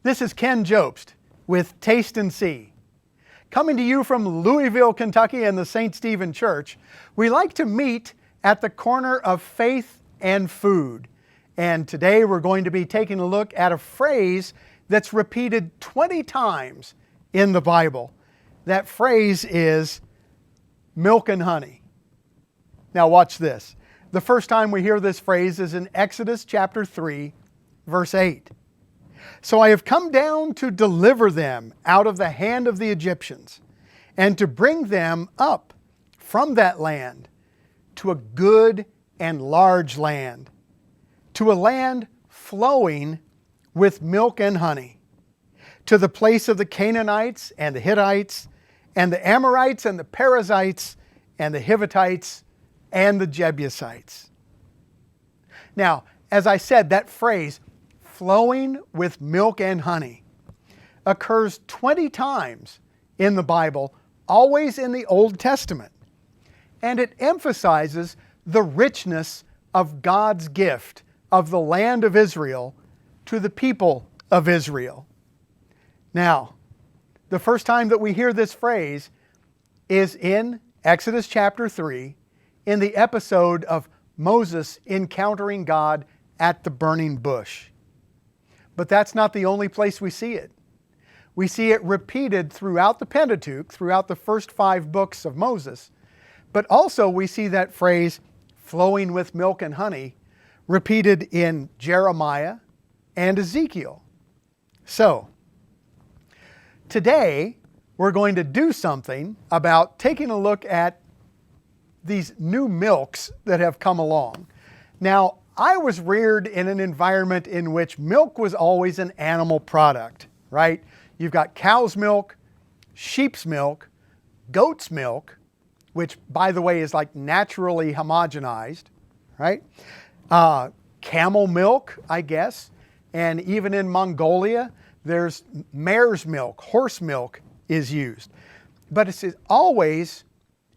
This is Ken Jobst with Taste and See. Coming to you from Louisville, Kentucky and the St. Stephen Church, we like to meet at the corner of faith and food. And today we're going to be taking a look at a phrase that's repeated 20 times in the Bible. That phrase is milk and honey. Now watch this. The first time we hear this phrase is in Exodus chapter 3, verse 8. So I have come down to deliver them out of the hand of the Egyptians, and to bring them up from that land to a good and large land, to a land flowing with milk and honey, to the place of the Canaanites and the Hittites and the Amorites and the Perizzites and the Hivitites and the Jebusites. Now, as I said, that phrase, flowing with milk and honey, occurs 20 times in the Bible, always in the Old Testament. And it emphasizes the richness of God's gift of the land of Israel to the people of Israel. Now, the first time that we hear this phrase is in Exodus chapter 3, in the episode of Moses encountering God at the burning bush. But that's not the only place we see it. We see it repeated throughout the Pentateuch, throughout the first 5 books of Moses. But also we see that phrase, flowing with milk and honey, repeated in Jeremiah and Ezekiel. So, today we're going to do something about taking a look at these new milks that have come along. Now, I was reared in an environment in which milk was always an animal product, right? You've got cow's milk, sheep's milk, goat's milk, which by the way is like naturally homogenized, right? Camel milk, I guess. And even in Mongolia, there's mare's milk, horse milk is used. But it's always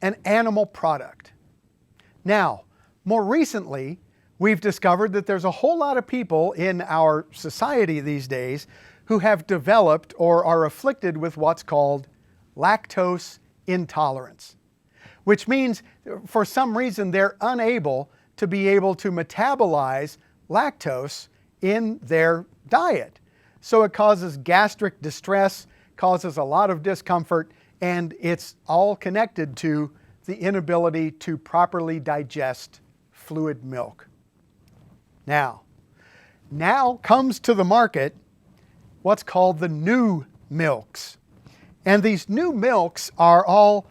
an animal product. Now, more recently, we've discovered that there's a whole lot of people in our society these days who have developed or are afflicted with what's called lactose intolerance, which means for some reason they're unable to be able to metabolize lactose in their diet. So it causes gastric distress, causes a lot of discomfort, and it's all connected to the inability to properly digest fluid milk. Now comes to the market what's called the new milks. And these new milks are all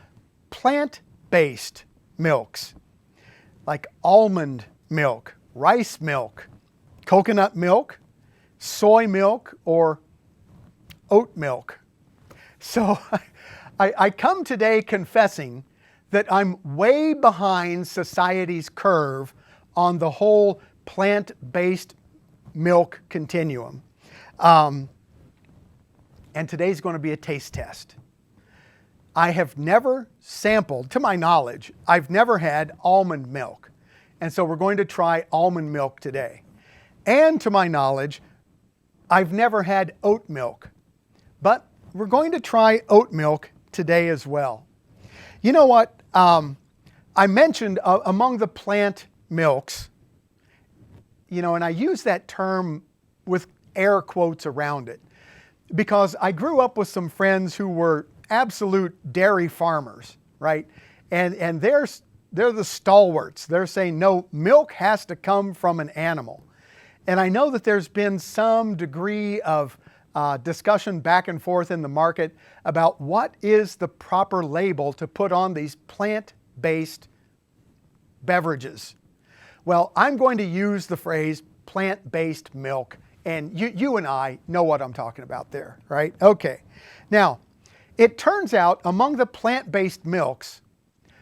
plant-based milks, like almond milk, rice milk, coconut milk, soy milk, or oat milk. So I come today confessing that I'm way behind society's curve on the whole plant-based milk continuum. And today's going to be a taste test. I have never sampled, to my knowledge, I've never had almond milk. And so we're going to try almond milk today. And to my knowledge, I've never had oat milk. But we're going to try oat milk today as well. You know what? I mentioned among the plant milks, and I use that term with air quotes around it because I grew up with some friends who were absolute dairy farmers, right? And they're the stalwarts. They're saying, no, milk has to come from an animal. And I know that there's been some degree of discussion back and forth in the market about what is the proper label to put on these plant-based beverages. Well, I'm going to use the phrase plant-based milk, and you and I know what I'm talking about there, right? Okay. Now, it turns out among the plant-based milks,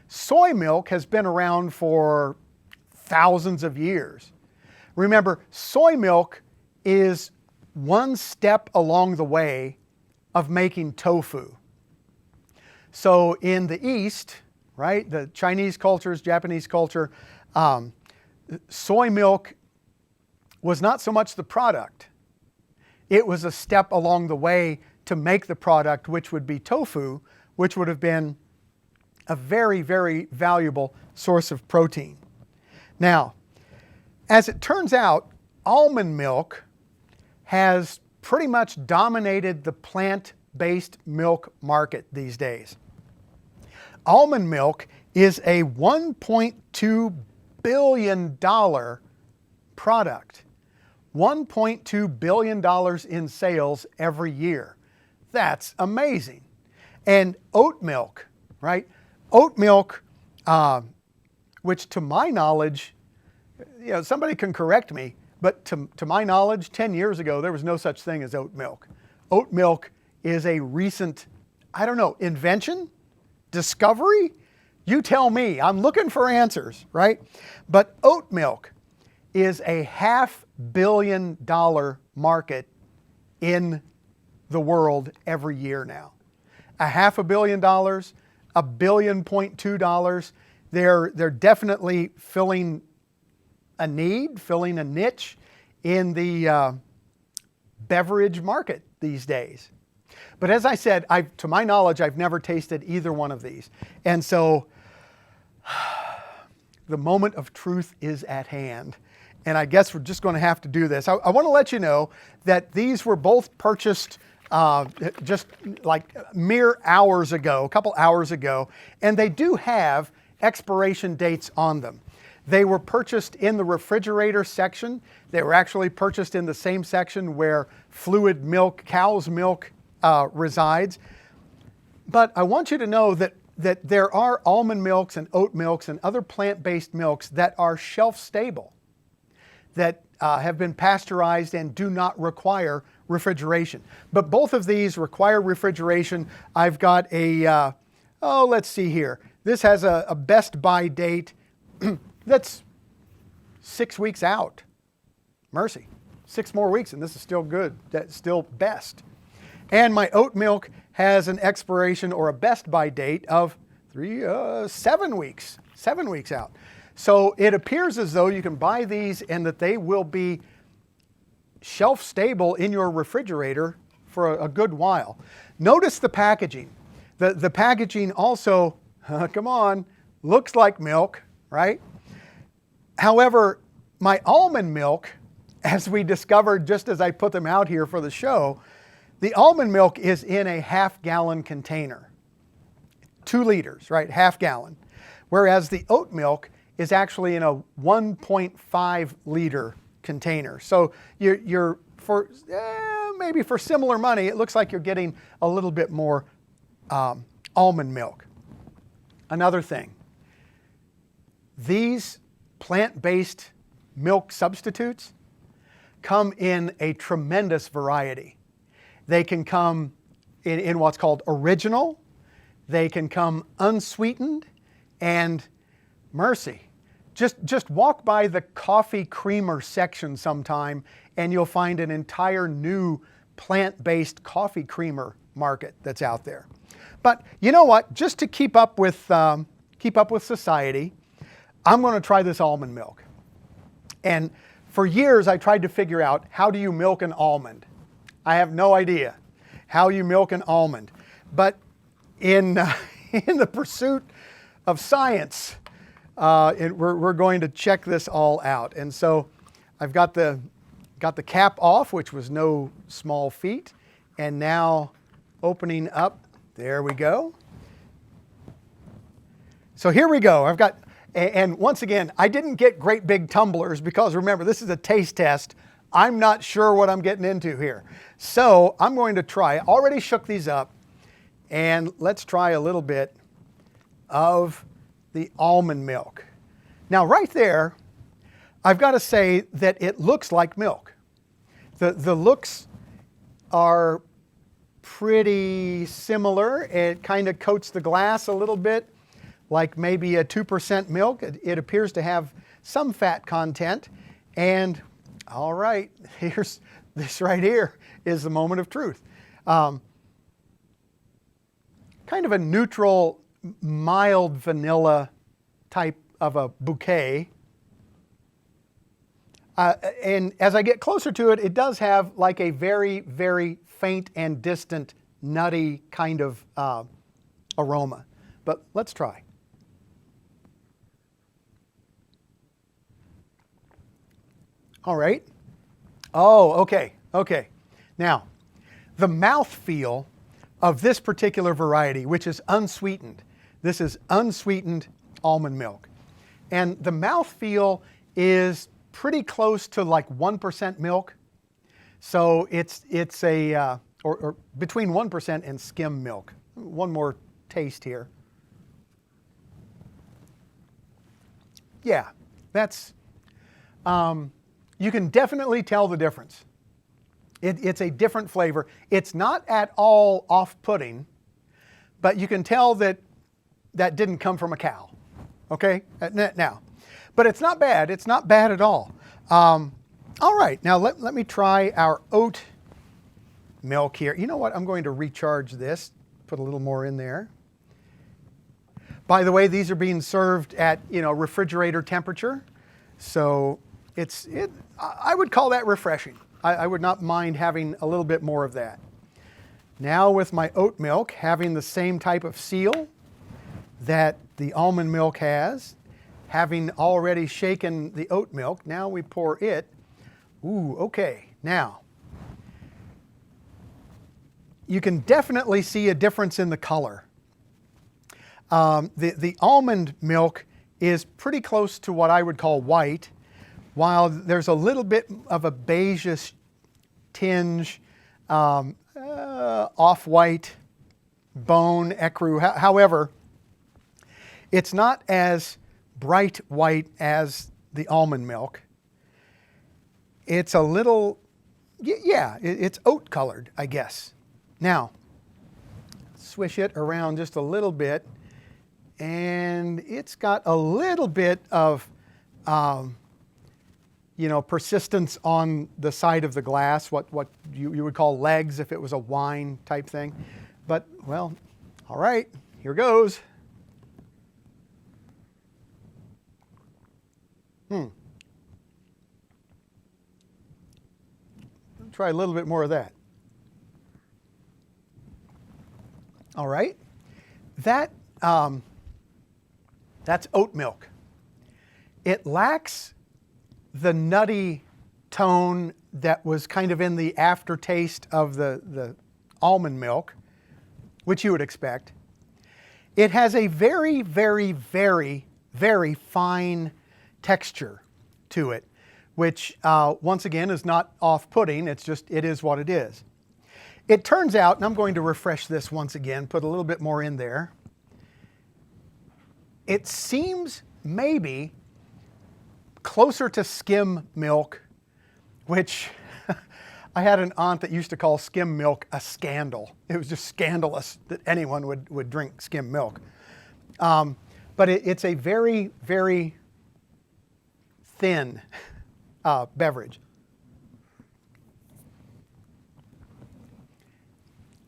soy milk has been around for thousands of years. Remember, soy milk is one step along the way of making tofu. So in the East, right, the Chinese cultures, Japanese culture, soy milk was not so much the product. It was a step along the way to make the product, which would be tofu, which would have been a very, very valuable source of protein. Now, as it turns out, almond milk has pretty much dominated the plant-based milk market these days. Almond milk is a $1.2 billion product. $1.2 billion in sales every year. That's amazing. And oat milk, right? Oat milk, which to my knowledge, somebody can correct me, but to my knowledge, 10 years ago, there was no such thing as oat milk. Oat milk is a recent, invention? Discovery? You tell me. I'm looking for answers, right? But oat milk is a $500 million market in the world every year now. $500 million, $1.2 billion. They're definitely filling a need, filling a niche in the beverage market these days. But as I said, to my knowledge, I've never tasted either one of these. And so the moment of truth is at hand. And I guess we're just going to have to do this. I want to let you know that these were both purchased just like mere hours ago, a couple hours ago, and they do have expiration dates on them. They were purchased in the refrigerator section. They were actually purchased in the same section where fluid milk, cow's milk, resides. But I want you to know that there are almond milks and oat milks and other plant-based milks that are shelf stable, that have been pasteurized and do not require refrigeration. But both of these require refrigeration. I've got a, let's see here. This has a best buy date that's 6 weeks out. Mercy, 6 more weeks and this is still good. That's still best. And my oat milk has an expiration or a best buy date of 7 weeks. 7 weeks out. So it appears as though you can buy these and that they will be shelf stable in your refrigerator for a good while. Notice the packaging. The packaging also, come on, looks like milk, right? However, my almond milk, as we discovered just as I put them out here for the show, the almond milk is in a half-gallon container. 2 liters, right? Half gallon. Whereas the oat milk is actually in a 1.5 liter container. So you're for maybe for similar money, it looks like you're getting a little bit more almond milk. Another thing, these plant-based milk substitutes come in a tremendous variety. They can come in what's called original, they can come unsweetened, and mercy. Just walk by the coffee creamer section sometime and you'll find an entire new plant-based coffee creamer market that's out there. But you know what? Just to keep up with society, I'm going to try this almond milk. And for years I tried to figure out, how do you milk an almond? I have no idea how you milk an almond. But in the pursuit of science, we're going to check this all out. And so I've got the cap off, which was no small feat, and now opening up. There we go. So here we go. I've got, and once again, I didn't get great big tumblers because remember, this is a taste test. I'm not sure what I'm getting into here. So I'm going to try. I already shook these up, and let's try a little bit of the almond milk. Now right there, I've got to say that it looks like milk. The looks are pretty similar. It kind of coats the glass a little bit like maybe a 2% milk. It appears to have some fat content. And all right, here's this right here is the moment of truth. Kind of a neutral, mild vanilla type of a bouquet. And as I get closer to it, it does have like a very, very faint and distant nutty kind of aroma. But let's try. All right. Oh, okay, okay. Now, the mouthfeel of this particular variety, which is unsweetened, this is unsweetened almond milk. And the mouthfeel is pretty close to like 1% milk. So it's a, or between 1% and skim milk. One more taste here. Yeah, that's, you can definitely tell the difference. It's a different flavor. It's not at all off-putting, but you can tell that that didn't come from a cow, okay? Now, but it's not bad. It's not bad at all. All right, now let me try our oat milk here. You know what? I'm going to recharge this, put a little more in there. By the way, these are being served at, refrigerator temperature. So I would call that refreshing. I would not mind having a little bit more of that. Now with my oat milk having the same type of seal that the almond milk has, having already shaken the oat milk, now we pour it. Ooh, okay. Now, you can definitely see a difference in the color. The almond milk is pretty close to what I would call white, while there's a little bit of a beigeish tinge, off-white, bone, ecru. However, it's not as bright white as the almond milk. It's a little, yeah, it's oat colored, I guess. Now, swish it around just a little bit, and it's got a little bit of persistence on the side of the glass, what you would call legs if it was a wine type thing. But, well, all right, here goes. Try a little bit more of that. All right. That's oat milk. It lacks the nutty tone that was kind of in the aftertaste of the almond milk, which you would expect. It has a very, very, very, very fine texture to it, which once again is not off-putting. It's just, it is what it is. It turns out, and I'm going to refresh this once again, put a little bit more in there. It seems maybe closer to skim milk, which I had an aunt that used to call skim milk a scandal. It was just scandalous that anyone would drink skim milk. But it's a very, very thin beverage.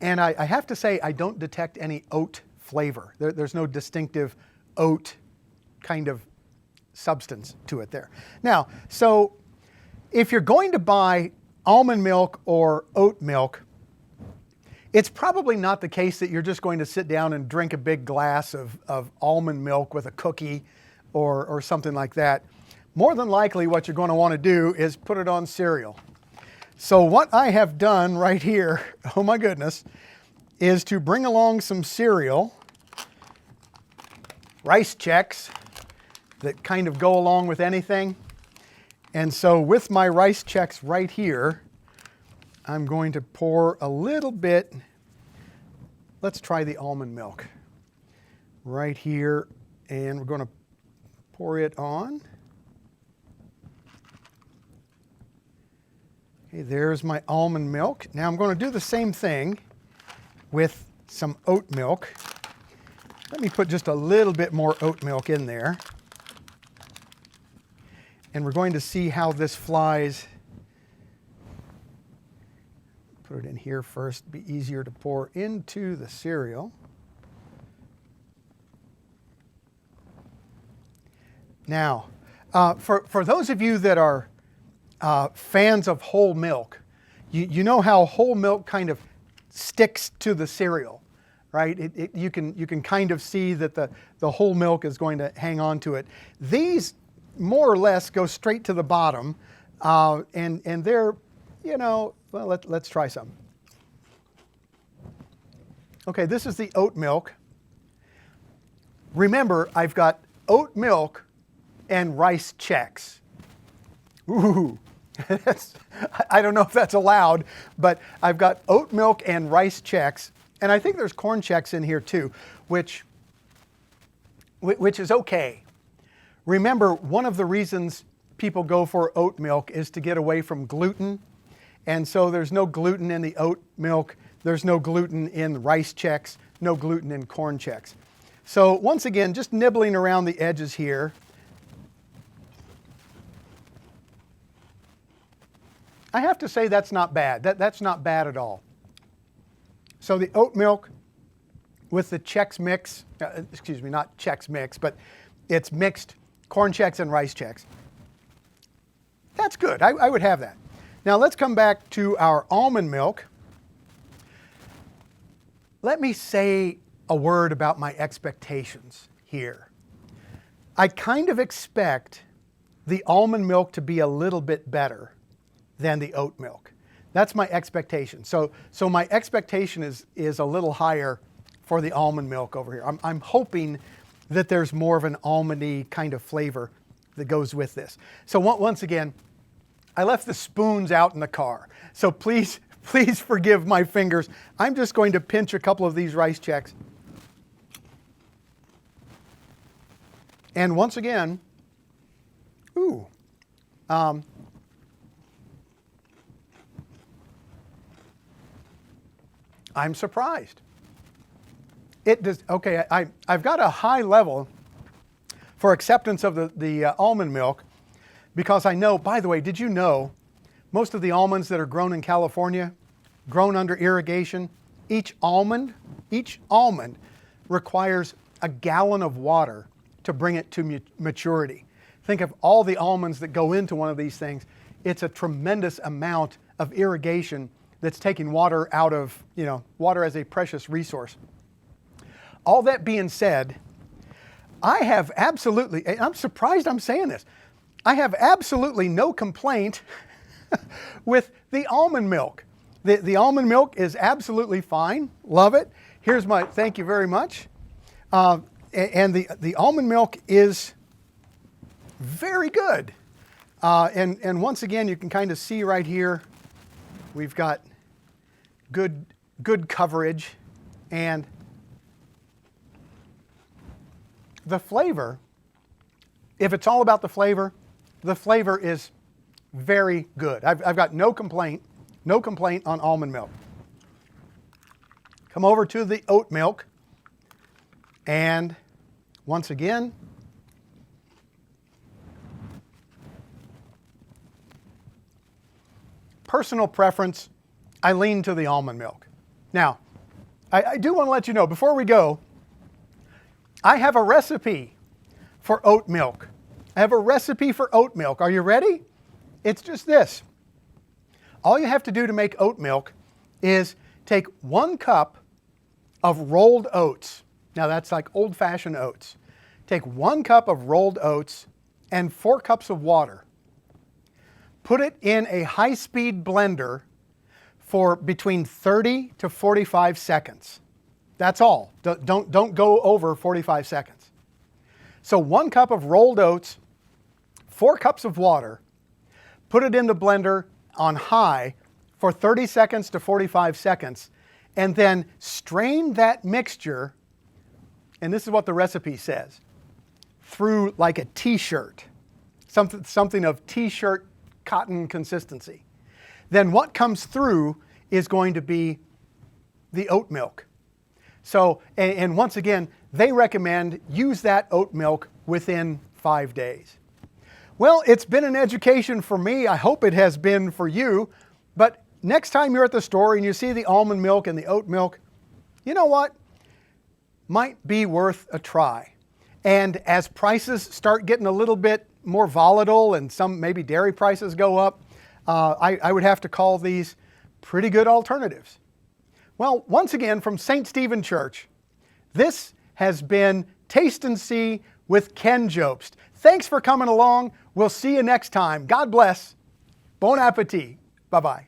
And I have to say, I don't detect any oat flavor. There's no distinctive oat kind of substance to it there. Now, so if you're going to buy almond milk or oat milk, it's probably not the case that you're just going to sit down and drink a big glass of almond milk with a cookie or something like that. More than likely what you're going to want to do is put it on cereal. So what I have done right here, oh my goodness, is to bring along some cereal, rice checks that kind of go along with anything. And so with my rice checks right here, I'm going to pour a little bit. Let's try the almond milk right here, and we're going to pour it on. Okay, there's my almond milk. Now I'm going to do the same thing with some oat milk. Let me put just a little bit more oat milk in there. And we're going to see how this flies. Put it in here first, it'd be easier to pour into the cereal. Now, for those of you that are fans of whole milk, you know how whole milk kind of sticks to the cereal, right? You can kind of see that the whole milk is going to hang on to it. These more or less go straight to the bottom, and they're, well, let's try some. Okay, this is the oat milk. Remember, I've got oat milk and rice Chex. Ooh, I don't know if that's allowed, but I've got oat milk and rice Chex, and I think there's corn Chex in here too, which is okay. Remember, one of the reasons people go for oat milk is to get away from gluten, and so there's no gluten in the oat milk, there's no gluten in rice Chex, no gluten in corn Chex. So once again, just nibbling around the edges here. I have to say that's not bad. That's not bad at all. So the oat milk with the Chex mix, excuse me, not Chex mix, but it's mixed corn Chex and rice Chex. That's good. I would have that. Now let's come back to our almond milk. Let me say a word about my expectations here. I kind of expect the almond milk to be a little bit better than the oat milk. That's my expectation. So my expectation is a little higher for the almond milk over here. I'm hoping that there's more of an almondy kind of flavor that goes with this. So once again, I left the spoons out in the car. So please forgive my fingers. I'm just going to pinch a couple of these rice Chex. And once again, I'm surprised. It does, okay, I've got a high level for acceptance of the almond milk because I know, by the way, did you know most of the almonds that are grown in California, grown under irrigation, each almond requires a gallon of water to bring it to maturity. Think of all the almonds that go into one of these things. It's a tremendous amount of irrigation that's taking water out of, water as a precious resource. All that being said, I have absolutely, and I'm surprised I'm saying this, I have absolutely no complaint with the almond milk. The almond milk is absolutely fine. Love it. Here's my, thank you very much. And the almond milk is very good. And once again, you can kind of see right here, we've got good coverage, and the flavor, if it's all about the flavor is very good. I've got no complaint on almond milk. Come over to the oat milk, and once again, personal preference, I lean to the almond milk. Now, I do want to let you know, before we go, I have a recipe for oat milk. I have a recipe for oat milk. Are you ready? It's just this. All you have to do to make oat milk is take 1 cup of rolled oats. Now that's like old-fashioned oats. Take 1 cup of rolled oats and 4 cups of water. Put it in a high-speed blender for between 30 to 45 seconds. That's all. Don't go over 45 seconds. So 1 cup of rolled oats, 4 cups of water, put it in the blender on high for 30 seconds to 45 seconds, and then strain that mixture, and this is what the recipe says, through like a t-shirt, something of t-shirt cotton consistency. Then what comes through is going to be the oat milk. So, and once again, they recommend use that oat milk within 5 days. Well, it's been an education for me. I hope it has been for you. But next time you're at the store and you see the almond milk and the oat milk, you know what? Might be worth a try. And as prices start getting a little bit more volatile and some maybe dairy prices go up, I would have to call these pretty good alternatives. Well, once again, from St. Stephen Church, this has been Taste and See with Ken Jobst. Thanks for coming along. We'll see you next time. God bless. Bon appetit. Bye-bye.